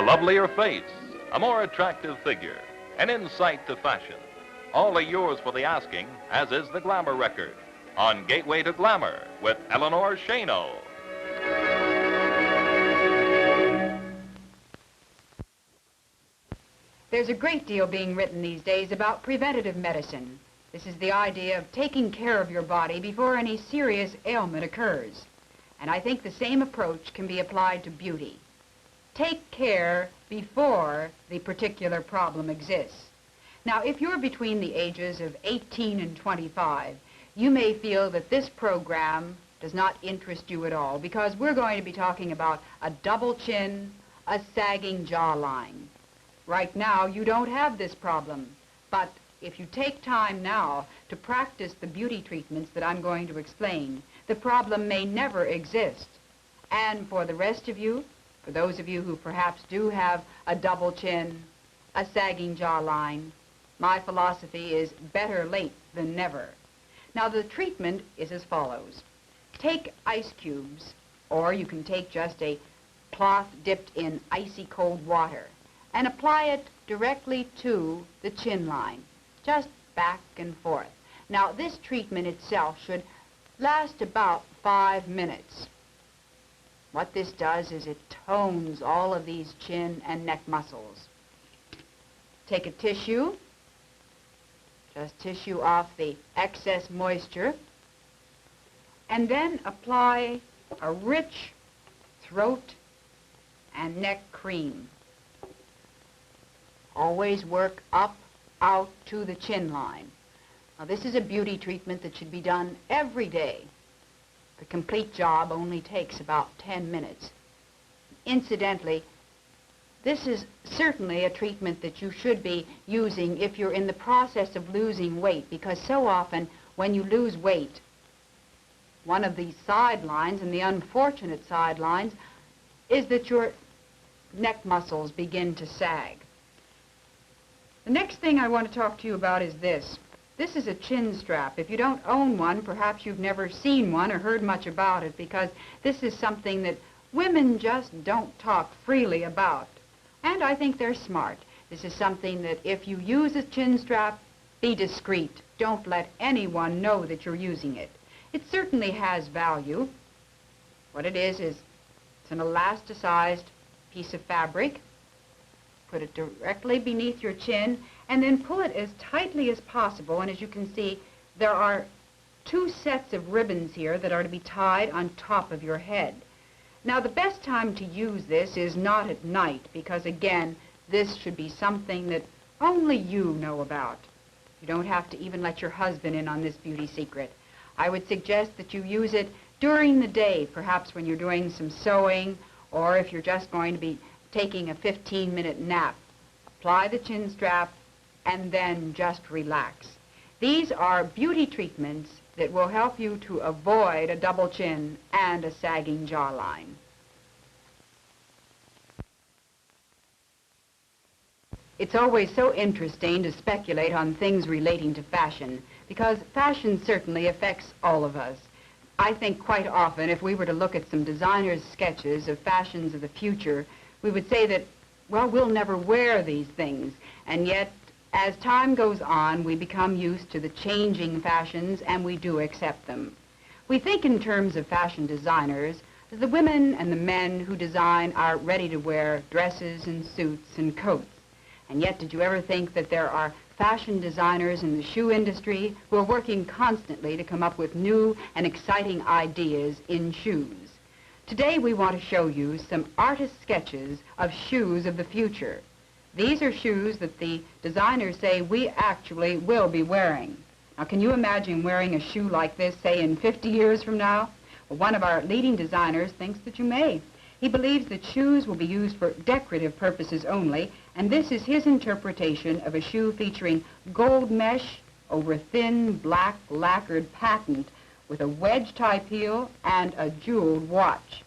lovelier face, a more attractive figure, an insight to fashion. All are yours for the asking, as is the Glamour record, on Gateway to Glamour with Eleanor Schano. There's a great deal being written these days about preventative medicine. This is the idea of taking care of your body before any serious ailment occurs. And I think the same approach can be applied to beauty. Take care before the particular problem exists. Now, if you're between the ages of 18 and 25, you may feel that this program does not interest you at all because we're going to be talking about a double chin, a sagging jawline. Right now, you don't have this problem, but if you take time now to practice the beauty treatments that I'm going to explain, the problem may never exist. And for the rest of you, for those of you who perhaps do have a double chin, a sagging jawline, my philosophy is better late than never. Now, the treatment is as follows. Take ice cubes, or you can take just a cloth dipped in icy cold water, and apply it directly to the chin line, just back and forth. Now, this treatment itself should last about 5 minutes. What this does is it tones all of these chin and neck muscles. Take a tissue, just tissue off the excess moisture, and then apply a rich throat and neck cream. Always work up, out to the chin line. Now, this is a beauty treatment that should be done every day. The complete job only takes about 10 minutes. Incidentally, this is certainly a treatment that you should be using if you're in the process of losing weight, because so often when you lose weight, one of the sidelines, and the unfortunate sidelines, is that your neck muscles begin to sag. The next thing I want to talk to you about is this. This is a chin strap. If you don't own one, perhaps you've never seen one or heard much about it, because this is something that women just don't talk freely about. And I think they're smart. This is something that if you use a chin strap, be discreet. Don't let anyone know that you're using it. It certainly has value. What it is it's an elasticized piece of fabric. Put it directly beneath your chin, and then pull it as tightly as possible. And as you can see, there are 2 sets of ribbons here that are to be tied on top of your head. Now, the best time to use this is not at night, because again, this should be something that only you know about. You don't have to even let your husband in on this beauty secret. I would suggest that you use it during the day, perhaps when you're doing some sewing, or if you're just going to be taking a 15-minute nap. Apply the chin strap and then just relax. These are beauty treatments that will help you to avoid a double chin and a sagging jawline. It's always so interesting to speculate on things relating to fashion, because fashion certainly affects all of us. I think quite often if we were to look at some designers' sketches of fashions of the future, we would say that, well, we'll never wear these things. And yet, as time goes on, we become used to the changing fashions, and we do accept them. We think in terms of fashion designers. The women and the men who design are ready to wear dresses and suits and coats. And yet, did you ever think that there are fashion designers in the shoe industry who are working constantly to come up with new and exciting ideas in shoes? Today we want to show you some artist sketches of shoes of the future. These are shoes that the designers say we actually will be wearing. Now, can you imagine wearing a shoe like this, say, in 50 years from now? Well, one of our leading designers thinks that you may. He believes that shoes will be used for decorative purposes only, and this is his interpretation of a shoe featuring gold mesh over thin black lacquered patent with a wedge-type heel and a jeweled watch.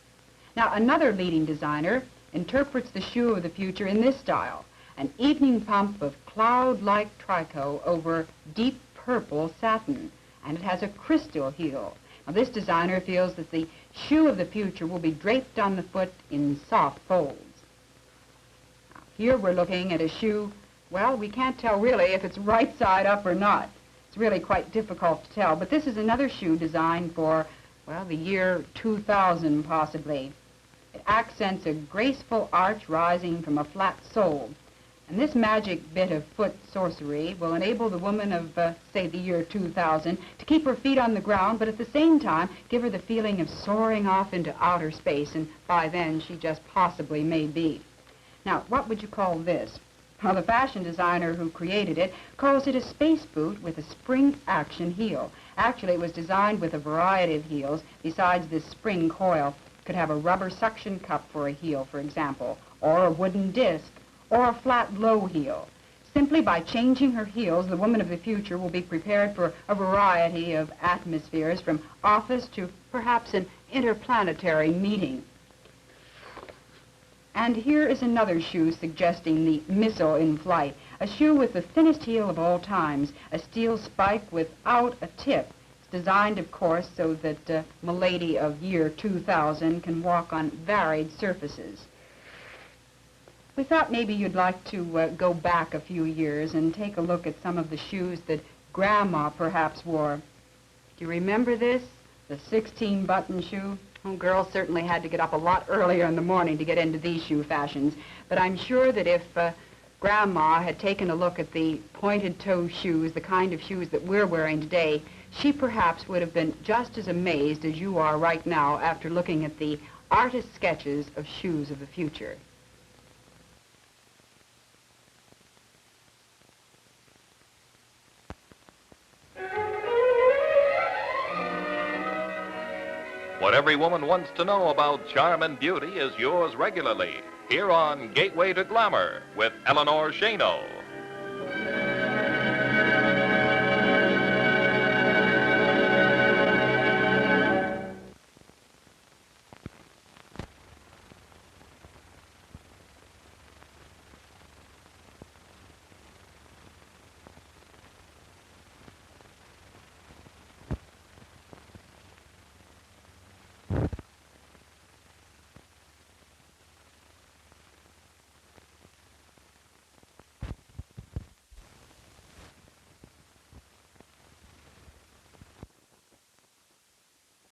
Now, another leading designer interprets the shoe of the future in this style, an evening pump of cloud-like tricot over deep purple satin, and it has a crystal heel. Now, this designer feels that the shoe of the future will be draped on the foot in soft folds. Here we're looking at a shoe, well, we can't tell really if it's right side up or not. It's really quite difficult to tell, but this is another shoe designed for, well, the year 2000 possibly. It accents a graceful arch rising from a flat sole. And this magic bit of foot sorcery will enable the woman of, say, the year 2000 to keep her feet on the ground, but at the same time give her the feeling of soaring off into outer space, and by then she just possibly may be. Now, what would you call this? Well, the fashion designer who created it calls it a space boot with a spring action heel. Actually, it was designed with a variety of heels. Besides this spring coil, it could have a rubber suction cup for a heel, for example, or a wooden disc, or a flat low heel. Simply by changing her heels, the woman of the future will be prepared for a variety of atmospheres, from office to perhaps an interplanetary meeting. And here is another shoe suggesting the missile in flight, a shoe with the thinnest heel of all times, a steel spike without a tip. It's designed, of course, so that Milady of year 2000 can walk on varied surfaces. We thought maybe you'd like to go back a few years and take a look at some of the shoes that Grandma perhaps wore. Do you remember this? The 16-button shoe? Oh, girls certainly had to get up a lot earlier in the morning to get into these shoe fashions. But I'm sure that if Grandma had taken a look at the pointed-toe shoes, the kind of shoes that we're wearing today, she perhaps would have been just as amazed as you are right now after looking at the artist sketches of shoes of the future. What every woman wants to know about charm and beauty is yours regularly, here on Gateway to Glamour with Eleanor Schano.